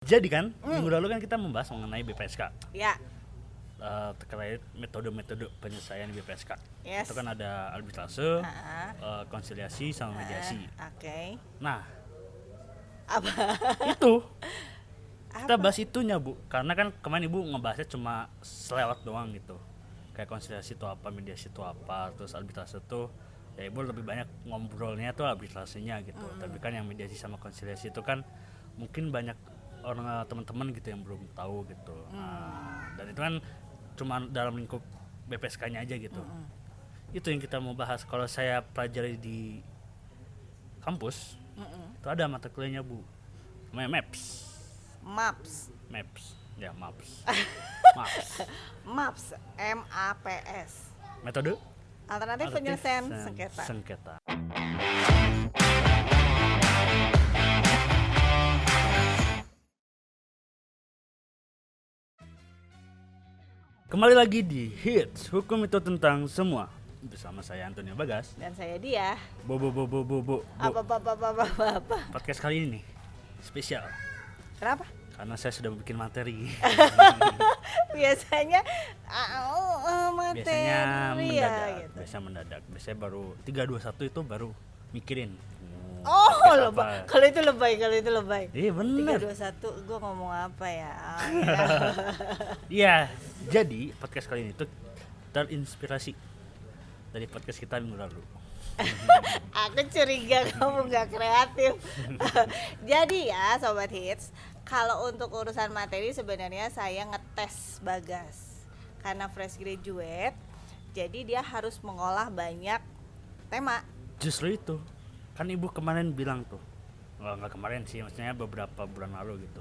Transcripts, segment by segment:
Jadi kan minggu lalu kan kita membahas mengenai BPSK, Ya, terkait metode-metode penyelesaian BPSK. yes. Itu kan ada arbitrase, Ah, konsiliasi sama mediasi. Oke. Nah, Apa? itu kita Apa? bahas itunya Bu, karena kan kemarin Ibu ngebahasnya cuma selewat doang gitu. Kayak konsiliasi itu apa, mediasi itu apa, terus arbitrase itu ya Ibu lebih banyak ngobrolnya tuh arbitrasenya gitu. Tapi kan yang mediasi sama konsiliasi itu kan mungkin banyak orang teman-teman gitu yang belum tahu gitu. Nah, dan itu kan cuma dalam lingkup BPSK-nya aja gitu. Itu yang kita mau bahas. Kalau saya pelajari di kampus, itu ada mata kuliahnya Bu, namanya MAPS. ya MAPS. MAPS. MAPS. Metode Alternatif penyelesaian sengketa. sengketa. Kembali lagi di Hits Hukum Itu Tentang Semua bersama saya Antonio Bagas. Dan saya dia. Bu. Apa? Podcast kali ini nih spesial Kenapa? karena saya sudah bikin materi. Biasanya materi Biasanya ya mendadak, gitu. Biasanya baru 3 2 1 itu baru mikirin. Oh, podcast lebay. apa. Kalau itu lebay. Iya bener. 3, 2, 1, gue ngomong apa ya? Iya, jadi podcast kali ini tuh terinspirasi dari podcast kita minggu lalu. Aku curiga kamu gak kreatif. Jadi ya Sobat Hits, kalau untuk urusan materi sebenarnya saya ngetes Bagas. Karena fresh graduate, jadi dia harus mengolah banyak tema. Justru itu, kan Ibu kemarin bilang tuh, nggak kemarin sih, maksudnya beberapa bulan lalu gitu.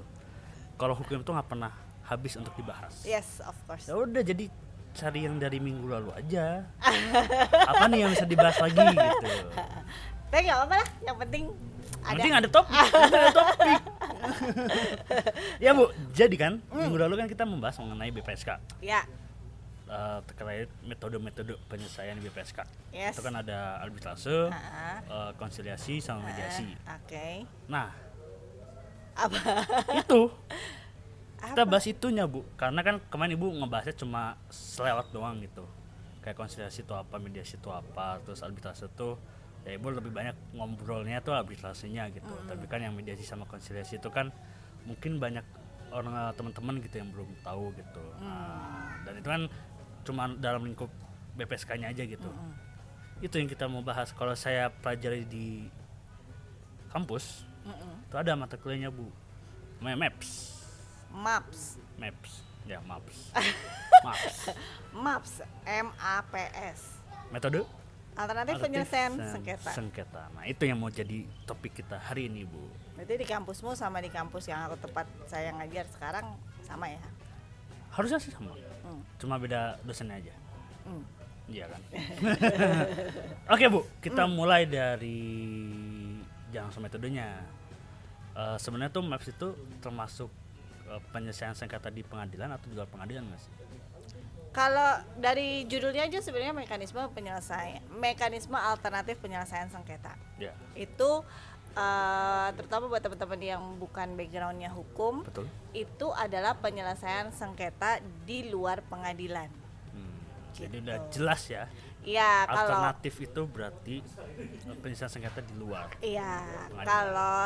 Kalau hukum itu nggak pernah habis untuk dibahas. Yes, of course. Ya udah, jadi cari yang dari minggu lalu aja. Apa nih yang bisa dibahas lagi gitu. Tapi gak apa-apa lah, yang penting ada. Penting ada topik. Ya Bu, jadi kan minggu lalu kan kita membahas mengenai BPSK. Ya, Terkait metode-metode penyelesaian BPSK. yes. Itu kan ada arbitrase, Ah, konsiliasi sama mediasi. Oke. Nah, Apa? itu kita Apa? bahas itunya Bu, karena kan kemarin Ibu ngebahasnya cuma selewat doang gitu. Kayak konsiliasi itu apa, mediasi itu apa, terus arbitrase itu ya Ibu lebih banyak ngobrolnya tuh arbitrasenya gitu. Tapi kan yang mediasi sama konsiliasi itu kan mungkin banyak orang teman-teman gitu yang belum tahu gitu. Nah, dan itu kan cuma dalam lingkup BPSK-nya aja gitu. Itu yang kita mau bahas. Kalau saya pelajari di kampus, itu ada mata kuliahnya Bu, namanya MAPS. ya MAPS. MAPS. MAPS. Metode Alternatif penyelesaian sengketa. Nah, itu yang mau jadi topik kita hari ini Bu. Berarti di kampusmu sama di kampus yang aku tempat saya ngajar sekarang sama ya? Harusnya sih sama, cuma beda dosennya aja. Hmm. Iya kan. Oke Bu, kita mulai dari langsung metodenya. Sebenarnya tuh MAPS itu termasuk penyelesaian sengketa di pengadilan atau di luar pengadilan nggak sih? Kalau dari judulnya aja sebenarnya mekanisme alternatif penyelesaian sengketa. Ya, Itu terutama buat teman-teman yang bukan backgroundnya hukum, betul. itu adalah penyelesaian sengketa di luar pengadilan. Jadi Gitu. udah jelas ya. Iya, kalau Alternatif itu berarti penyelesaian sengketa di luar. iya, Pengadilan. kalau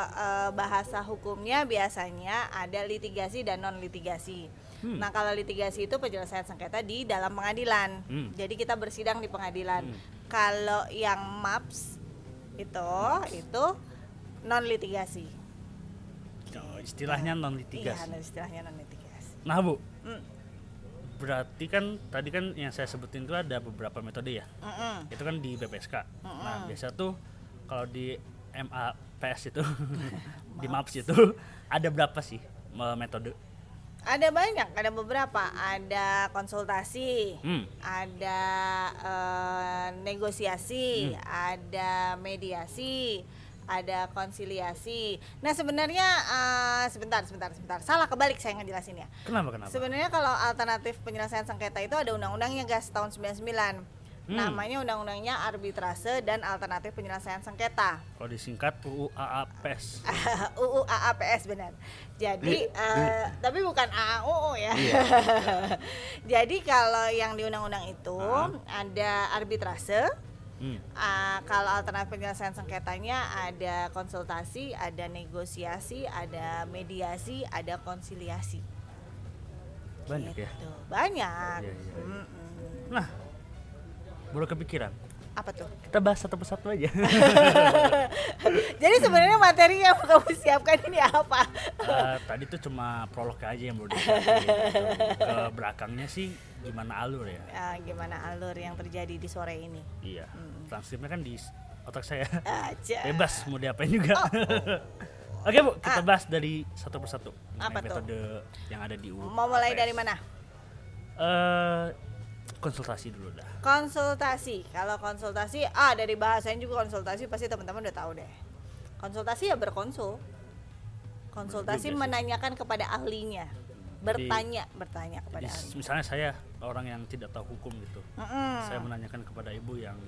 bahasa hukumnya biasanya ada litigasi dan non litigasi. Nah, kalau litigasi itu penyelesaian sengketa di dalam pengadilan. Jadi kita bersidang di pengadilan. Kalau yang MAPS itu non litigasi. Oh, istilahnya non litigasi. Iya, istilahnya non litigasi. Nah Bu, Mm. berarti kan tadi kan yang saya sebutin itu ada beberapa metode ya. Itu kan di BPSK. Nah, biasa tuh kalau di MAPS itu di MAPS itu ada berapa sih metode? Ada banyak, ada beberapa. Ada konsultasi, ada negosiasi, ada mediasi, ada konsiliasi. Nah sebenarnya sebentar, salah kebalik saya ngejelasin ya. Kenapa? Sebenarnya kalau alternatif penyelesaian sengketa itu ada undang-undangnya Gas tahun 99. Namanya undang-undangnya arbitrase dan alternatif penyelesaian sengketa. Kalau disingkat UU AAPS. UU AAPS benar. Jadi tapi bukan AAUU ya. Iya. Jadi kalau yang di undang-undang itu ada arbitrase. Kalau alternatif penyelesaian sengketanya ada konsultasi, ada negosiasi, ada mediasi, ada konsiliasi. Banyak ya. Gitu. Banyak. Iya. Nah, baru kepikiran. Apa tuh? Kita bahas satu persatu aja. Jadi sebenarnya materi yang kamu siapkan ini apa? Tadi tuh cuma prolog aja yang baru disiapin gitu. Ke belakangnya sih gimana alur ya? Gimana alur yang terjadi di sore ini? Iya. Transkripnya kan di otak saya. Aja. Bebas mau diapain juga. Oke Bu, kita bahas dari satu persatu. Apa tuh? Metode yang ada di UU. Mau mulai APS. dari mana? Konsultasi dulu dah. Konsultasi. Kalau konsultasi, dari bahasanya juga konsultasi pasti teman-teman udah tahu deh. Konsultasi ya berkonsul. Konsultasi Betul juga sih. menanyakan kepada ahlinya. Bertanya kepada Jadi, ahli. misalnya saya orang yang tidak tahu hukum gitu. Saya menanyakan kepada ibu yang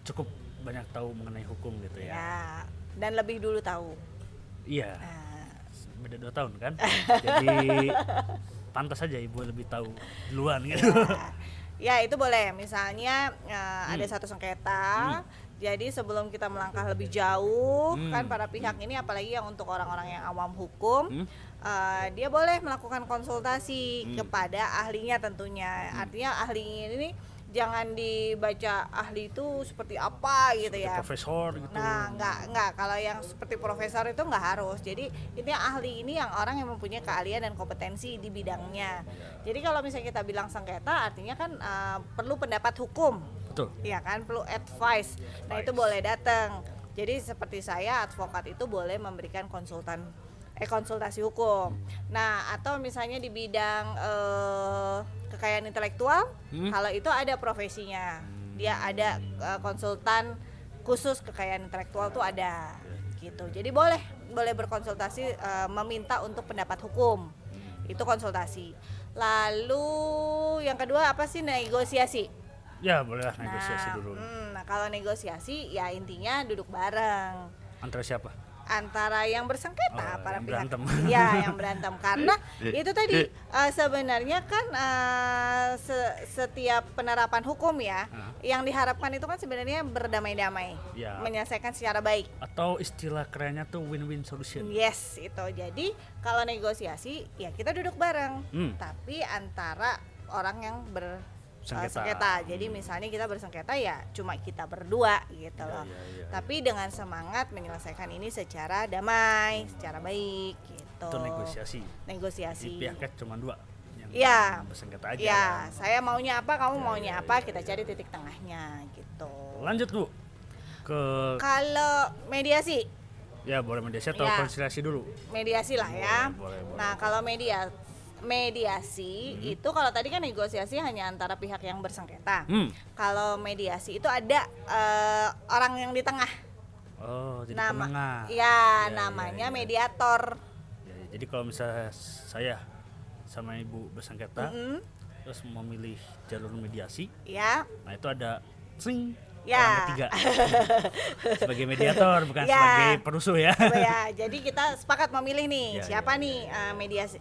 cukup banyak tahu mengenai hukum gitu ya. Ya, dan lebih dulu tahu. Iya. Nah, Beda 2 tahun kan. Jadi pantas saja ibu lebih tahu duluan gitu. ya itu boleh. Misalnya ada satu sengketa. Jadi sebelum kita melangkah lebih jauh, kan para pihak ini apalagi yang untuk orang-orang yang awam hukum, dia boleh melakukan konsultasi kepada ahlinya tentunya. Artinya ahli ini jangan dibaca ahli itu seperti apa gitu Seperti ya. profesor gitu. Nah, enggak. Kalau yang seperti profesor itu enggak harus. Jadi intinya ahli ini yang orang yang mempunyai keahlian dan kompetensi di bidangnya. Jadi kalau misalnya kita bilang sengketa, artinya kan perlu pendapat hukum. Betul. Iya kan, perlu advice. Nah, itu boleh datang. Jadi seperti saya advokat itu boleh memberikan konsultasi hukum. Nah, atau misalnya di bidang kekayaan intelektual, kalau itu ada profesinya. Dia ada konsultan khusus kekayaan intelektual tuh ada. Gitu. Jadi boleh berkonsultasi, meminta untuk pendapat hukum. Itu konsultasi. Lalu yang kedua apa sih? Negosiasi. Ya boleh lah negosiasi dulu. Nah, kalau negosiasi ya intinya duduk bareng Antara siapa? antara yang bersengketa, para yang pihak. berantem. Iya, yang berantem. Karena itu tadi sebenarnya kan setiap penerapan hukum ya, yang diharapkan itu kan sebenarnya berdamai-damai, Ya. menyelesaikan secara baik. Atau istilah kerennya tuh win-win solution. Yes, itu. Jadi kalau negosiasi ya kita duduk bareng, tapi antara orang yang sengketa. Jadi misalnya kita bersengketa ya cuma kita berdua gitu loh. Iya. Tapi dengan semangat menyelesaikan ini secara damai, secara baik gitu. Itu negosiasi. Negosiasi. Di pihaknya cuma 2 yang Iya. bersengketa aja. Ya, saya maunya apa, kamu maunya apa, kita cari titik tengahnya gitu. Lanjut Bu ke Kalau mediasi, ya boleh mediasi atau Ya. konsiliasi dulu. mediasi lah ya. Boleh. Nah, kalau mediasi itu kalau tadi kan negosiasi hanya antara pihak yang bersengketa. Kalau mediasi itu ada orang yang di tengah. Oh, jadi penengah. Ya, Ya, namanya ya. mediator. Ya, jadi kalau misalnya saya sama ibu bersengketa, terus memilih jalur mediasi, Ya. nah itu ada sing Ya. orang ketiga sebagai mediator, bukan Ya. sebagai perusuh ya. Ya, jadi kita sepakat memilih nih Ya, siapa nih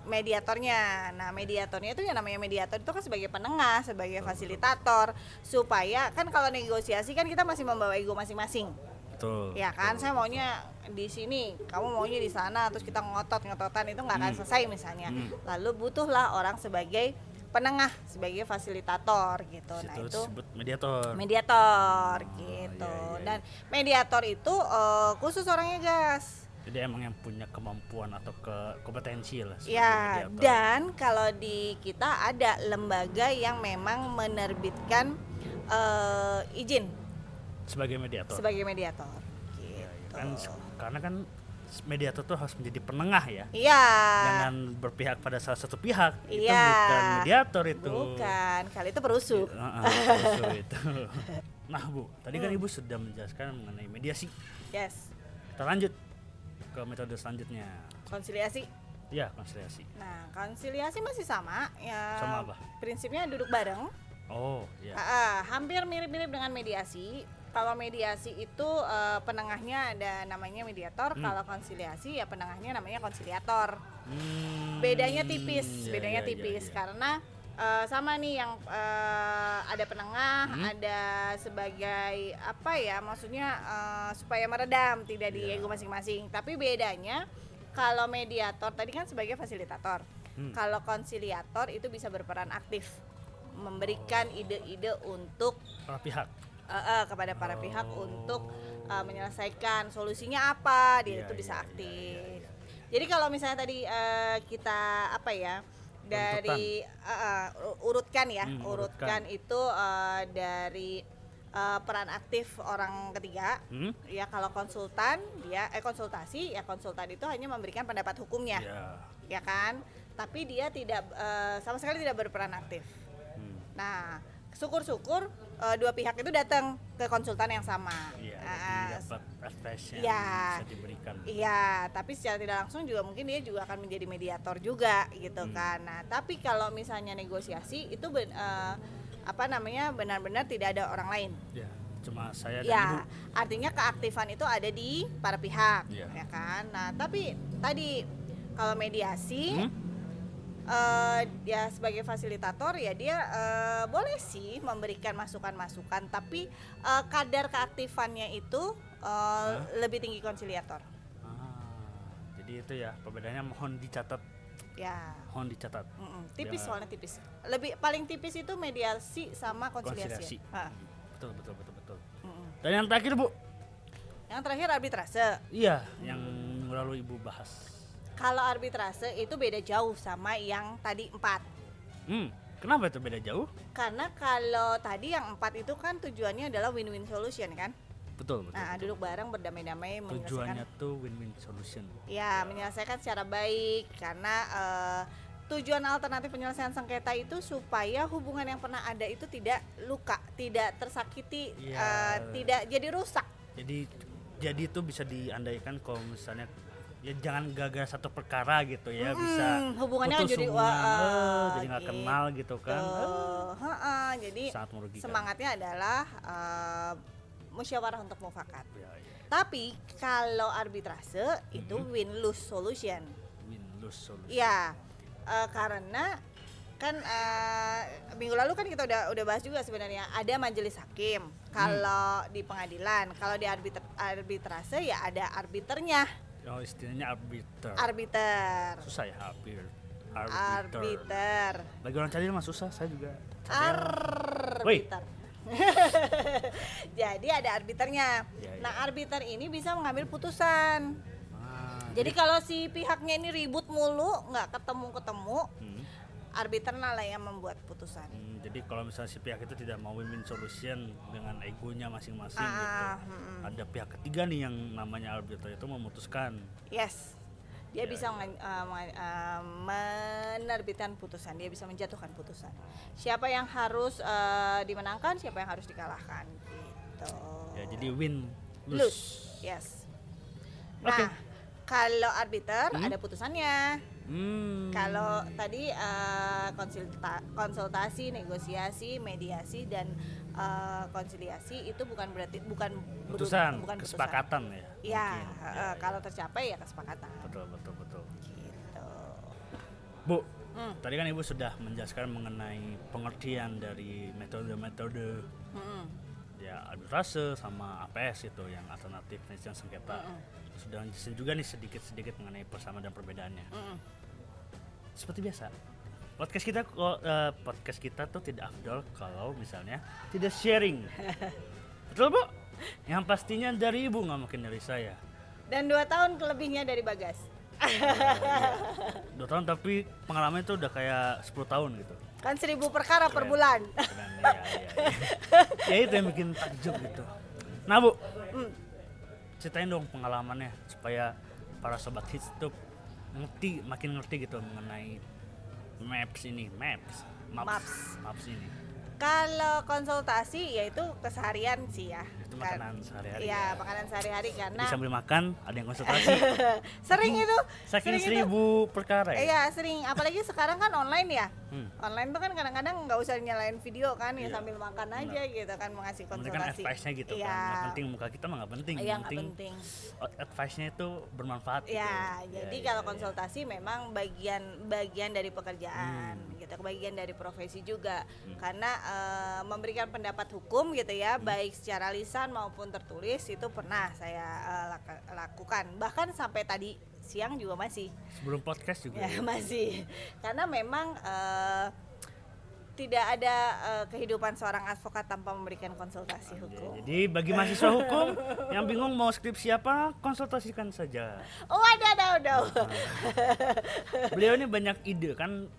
mediatornya. Nah, mediatornya itu yang namanya mediator itu kan sebagai penengah, sebagai fasilitator, supaya kan kalau negosiasi kan kita masih membawa ego masing-masing. Betul. Ya kan, saya maunya di sini, kamu maunya di sana, terus kita ngotot-ngototan itu nggak akan selesai misalnya. Lalu butuhlah orang sebagai penengah, sebagai fasilitator gitu. Nah, Situ itu disebut mediator. mediator gitu. iya. Dan mediator itu khusus orangnya gas. Jadi emang yang punya kemampuan atau kompetensi lah sebagai Ya, mediator. dan kalau di kita ada lembaga yang memang menerbitkan izin sebagai mediator. sebagai mediator. Ya, Gitu. kan karena kan mediator tuh harus menjadi penengah ya. Iya. Jangan berpihak pada salah satu pihak. Itu Iya. bukan mediator itu. Bukan, kali itu perusuh. Perusuh itu. Nah Bu, tadi kan Ibu sudah menjelaskan mengenai mediasi. Yes. Kita lanjut ke metode selanjutnya. Konsiliasi. Ya, konsiliasi. Nah, konsiliasi masih sama ya. Sama apa? Prinsipnya duduk bareng. Oh, iya. Hampir mirip-mirip dengan mediasi. Kalau mediasi itu penengahnya ada namanya mediator, kalau konsiliasi ya penengahnya namanya konsiliator. Bedanya tipis, karena sama nih yang ada penengah, ada sebagai apa ya, maksudnya supaya meredam tidak di ego masing-masing. Tapi bedanya kalau mediator tadi kan sebagai fasilitator, kalau konsiliator itu bisa berperan aktif, memberikan ide-ide untuk Para pihak. kepada para pihak untuk menyelesaikan solusinya apa, dia Iya, itu bisa iya, aktif. Jadi kalau misalnya tadi kita apa ya dari urutkan ya, urutkan itu dari peran aktif orang ketiga. Ya kalau konsultan dia konsultasi ya, konsultan itu hanya memberikan pendapat hukumnya, ya kan, tapi dia tidak sama sekali tidak berperan aktif. Nah, syukur-syukur dua pihak itu datang ke konsultan yang sama. Iya, dapat advice yang bisa diberikan. Iya, tapi secara tidak langsung juga mungkin dia juga akan menjadi mediator juga gitu kan. Nah, tapi kalau misalnya negosiasi itu benar-benar tidak ada orang lain. Ya, cuma saya dan Ya, ibu. artinya keaktifan itu ada di para pihak, Ya. ya kan. Nah, tapi tadi kalau mediasi dia sebagai fasilitator ya dia boleh sih memberikan masukan-masukan, tapi kadar keaktifannya itu lebih tinggi konsiliator. Jadi itu ya perbedaannya, mohon dicatat. Ya. Mohon dicatat. Tipis Ya. soalnya tipis. Lebih paling tipis itu mediasi sama konsiliasi. Betul. Dan yang terakhir, Bu. Yang terakhir arbitrase. Iya, yang minggu lalu Ibu bahas. Kalau arbitrase itu beda jauh sama yang tadi 4. Kenapa itu beda jauh? Karena kalau tadi yang 4 itu kan tujuannya adalah win-win solution kan. Betul. Nah, duduk bareng berdamai-damai menyelesaikan. Tujuannya tuh win-win solution. Ya, menyelesaikan secara baik karena tujuan alternatif penyelesaian sengketa itu supaya hubungan yang pernah ada itu tidak luka, tidak tersakiti, tidak jadi rusak. Jadi itu bisa diandaikan kalau misalnya ya jangan gagal satu perkara gitu ya, bisa hubungannya putus jadi hubungan, jadi nggak kenal gitu kan. Jadi sangat merugikan. semangatnya adalah musyawarah untuk mufakat. Ya. Tapi kalau arbitrase itu win-lose solution. Win-lose solution. Ya, karena kan minggu lalu kan kita udah bahas juga sebenarnya ada majelis hakim. Kalau di pengadilan, kalau di arbitrase ya ada arbiternya. Oh, istilahnya arbiter. Arbiter. Susah ya, arbiter. Bagi orang cari mah susah, saya juga. Arbiter. Jadi ada arbiternya. Ya. Nah, arbiter ini bisa mengambil putusan. Jadi kalau si pihaknya ini ribut mulu, nggak ketemu, arbiter lah yang membuat putusan. Jadi kalau misalnya si pihak itu tidak mau win-win solution dengan egonya masing-masing gitu, ada pihak ketiga nih yang namanya arbiter itu memutuskan. Yes, dia bisa menerbitkan putusan, dia bisa menjatuhkan putusan. Siapa yang harus dimenangkan, siapa yang harus dikalahkan, gitu. Ya, jadi win-lose. Yes. Nah, kalau arbiter ada putusannya. Kalau tadi konsultasi, negosiasi, mediasi dan konsiliasi itu bukan putusan, bukan kesepakatan ya. Ya, kalau tercapai ya kesepakatan. Betul. Gitu. Bu, tadi kan Ibu sudah menjelaskan mengenai pengertian dari metode-metode ya arbitrase sama APS itu yang alternatif penyelesaian sengketa. Sudah jelasin juga nih sedikit mengenai persamaan dan perbedaannya. Seperti biasa, podcast kita tuh tidak afdol kalau misalnya tidak sharing. Betul, Bu? Yang pastinya dari Ibu, nggak mungkin dari saya. Dan 2 tahun kelebihnya dari Bagas. 2 tahun tapi pengalamannya itu udah kayak 10 tahun gitu. Kan 1000 perkara per bulan. Ya itu yang bikin takjub gitu. Nah, Bu, ceritain dong pengalamannya supaya para sobat hits tuh makin ngerti gitu mengenai maps ini. Kalau konsultasi ya itu keseharian sih ya. Itu makanan sehari-hari. Iya, makanan sehari-hari karena Jadi sambil makan ada yang konsultasi. sering itu. Saking sering itu. 1000 perkara ya. Iya sering, apalagi sekarang kan online ya. Hmm. Online tuh kan kadang-kadang nggak usah nyalain video kan, ya Iya. sambil makan aja gitu kan, mengasih Penting kan konsultasi. advice-nya gitu Iya. kan. Nggak penting muka kita mah nggak penting. Iya Yang nggak penting. advice-nya itu bermanfaat gitu. Ya, jadi Iya, kalau iya, konsultasi memang bagian dari pekerjaan, gitu, bagian dari profesi juga, karena memberikan pendapat hukum gitu ya, baik secara lisan maupun tertulis itu pernah saya lakukan, bahkan sampai tadi siang juga masih. Sebelum podcast juga. Ya, Ya. masih, karena memang tidak ada kehidupan seorang advokat tanpa memberikan konsultasi hukum. Jadi bagi mahasiswa hukum yang bingung mau skripsi apa, konsultasikan saja. Oh ada. Beliau ini banyak ide kan,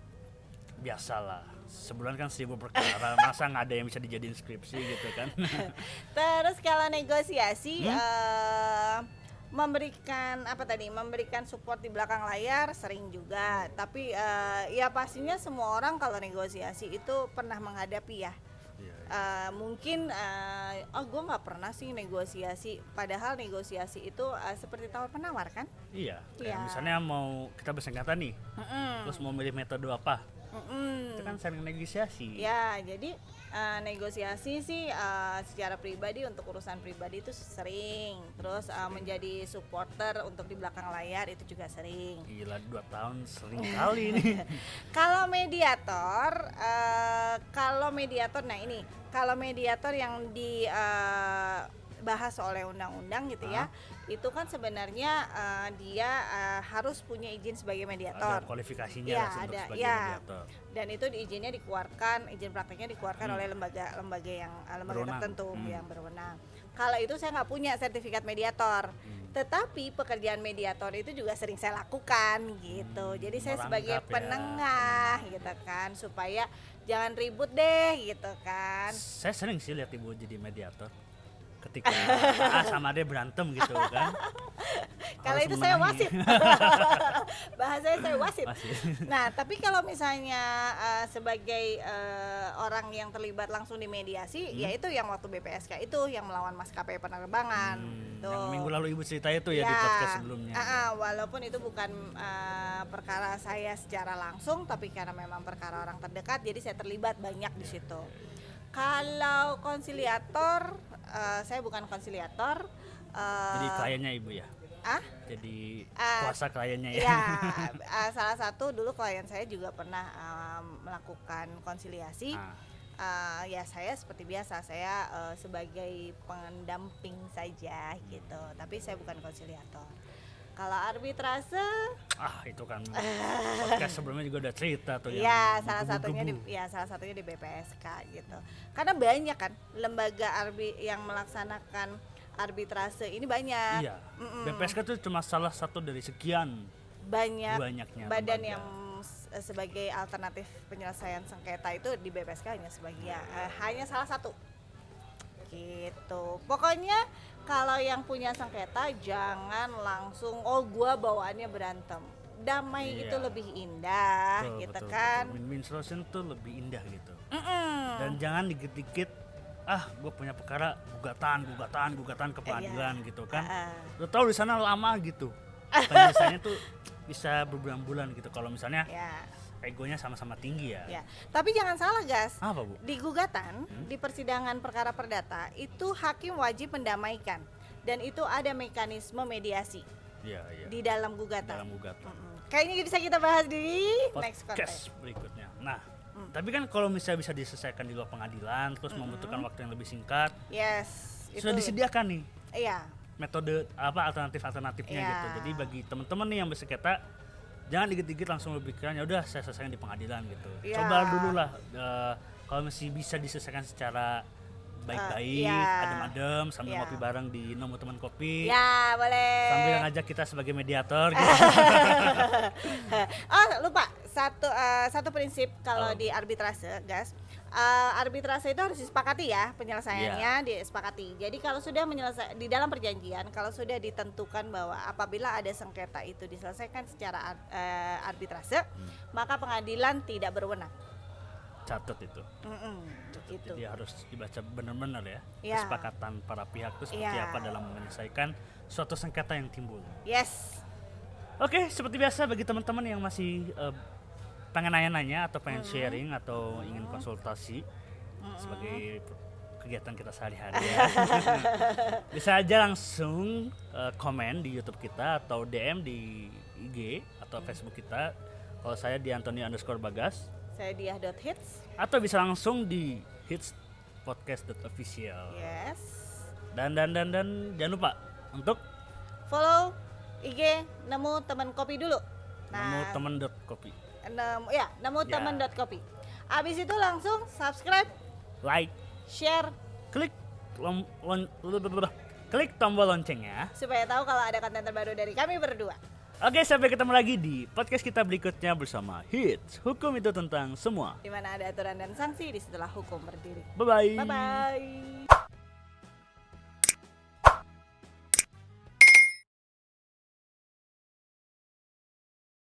biasalah. Sebulan kan 1000 perkara, masa nggak ada yang bisa dijadiin skripsi gitu kan? Terus kalau negosiasi memberikan support di belakang layar sering juga, tapi ya pastinya semua orang kalau negosiasi itu pernah menghadapi ya. Mungkin gue nggak pernah sih negosiasi, padahal negosiasi itu seperti tawar penawar kan. Iya, kayak Iya. misalnya mau kita bersengketa nih, terus mau milih metode apa, itu kan sering negosiasi. Ya, jadi negosiasi sih secara pribadi untuk urusan pribadi itu sering. Terus menjadi supporter untuk di belakang layar itu juga sering. Gila, 2 tahun sering kali ini. Kalau mediator, nah ini kalau mediator yang dibahas oleh undang-undang gitu ya, itu kan sebenarnya dia harus punya izin sebagai mediator. Ada kualifikasinya Ya, lah untuk ada, sebagai ya. mediator. Dan itu izin prakteknya dikeluarkan oleh lembaga Berwenang. tertentu yang berwenang. Kalau itu saya nggak punya sertifikat mediator, tetapi pekerjaan mediator itu juga sering saya lakukan gitu. Jadi saya sebagai Merangkap ya. penengah gitu kan, supaya jangan ribut deh gitu kan. Saya sering sih lihat ibu jadi mediator ketika A sama D berantem gitu kan. Kalau Harus itu saya memenangi. wasit. Bahasanya saya wasit. Nah, tapi kalau misalnya sebagai orang yang terlibat langsung di mediasi, yaitu yang waktu BPSK itu yang melawan maskapai penerbangan. Yang minggu lalu ibu cerita itu ya, di podcast sebelumnya. Walaupun itu bukan perkara saya secara langsung, tapi karena memang perkara orang terdekat, jadi saya terlibat banyak di situ. Kalau konsiliator, saya bukan konsiliator. Jadi kliennya ibu ya. Jadi kuasa kliennya ya. Ya, salah satu dulu klien saya juga pernah melakukan konsiliasi. Ya saya seperti biasa, saya sebagai pendamping saja gitu, tapi saya bukan konsiliator. Kalau arbitrase, Itu kan podcast sebelumnya juga udah cerita tuh ya yang salah satunya di BPSK gitu. Karena banyak kan lembaga yang melaksanakan arbitrase ini banyak. Iya. BPSK tuh cuma salah satu dari sekian banyaknya badan lembaga. yang sebagai alternatif penyelesaian sengketa itu di BPSK hanya salah satu gitu. Pokoknya kalau yang punya sengketa jangan langsung gua bawaannya berantem. Damai Iya. itu lebih indah gitu kan. Win-win solution tuh lebih indah gitu. Dan jangan dikit-dikit gue punya perkara gugatan ke pengadilan gitu kan. Lo tahu di sana lama gitu. Penyelesaiannya tuh bisa berbulan-bulan gitu kalau misalnya egonya sama-sama tinggi ya. Tapi jangan salah Gas. Apa Bu? Di gugatan, di persidangan perkara perdata itu hakim wajib mendamaikan dan itu ada mekanisme mediasi Iya. di dalam gugatan. Dalam gugatan. Kayaknya bisa kita bahas di next Podcast konten. berikutnya. Nah, tapi kan kalau misalnya bisa diselesaikan di luar pengadilan terus membutuhkan waktu yang lebih singkat, Yes, sudah disediakan nih Iya. metode alternatifnya Iya. gitu. Jadi bagi teman-teman nih yang bersengketa, jangan dikit-dikit langsung berpikiran ya udah saya selesaikan di pengadilan gitu. Iya. Coba dulu lah kalau masih bisa diselesaikan secara baik-baik, adem-adem sambil ngopi bareng di nemu teman kopi. Ya, boleh. Sambil ngajak kita sebagai mediator gitu. Lupa satu prinsip kalau di arbitrase, Gas. Arbitrase itu harus disepakati ya, penyelesaiannya disepakati. Jadi kalau sudah di dalam perjanjian, kalau sudah ditentukan bahwa apabila ada sengketa itu diselesaikan secara arbitrase, maka pengadilan tidak berwenang. catat itu. Gitu. Jadi harus dibaca benar-benar ya. Ya. Kesepakatan para pihak itu seperti Ya. apa dalam menyelesaikan suatu sengketa yang timbul. Yes. Oke, seperti biasa bagi teman-teman yang masih pengen nanya-nanya atau pengen sharing atau ingin konsultasi sebagai kegiatan kita sehari-hari ya. Bisa aja langsung komen di YouTube kita atau DM di IG atau Facebook kita. Kalau saya di Anthony_Bagas. Saya Diah.hits. Atau bisa langsung di hitspodcast.official. Yes. Dan jangan lupa untuk Follow IG Nemu Teman Kopi dulu. nemu temen.kopi. Nemu teman.kopi. Abis itu langsung subscribe, Like, share klik klik tombol loncengnya. supaya tahu kalau ada konten terbaru dari kami berdua. Oke, sampai ketemu lagi di podcast kita berikutnya bersama Hits. Hukum itu tentang semua. Di mana ada aturan dan sanksi, disitulah hukum berdiri. Bye-bye. Bye bye.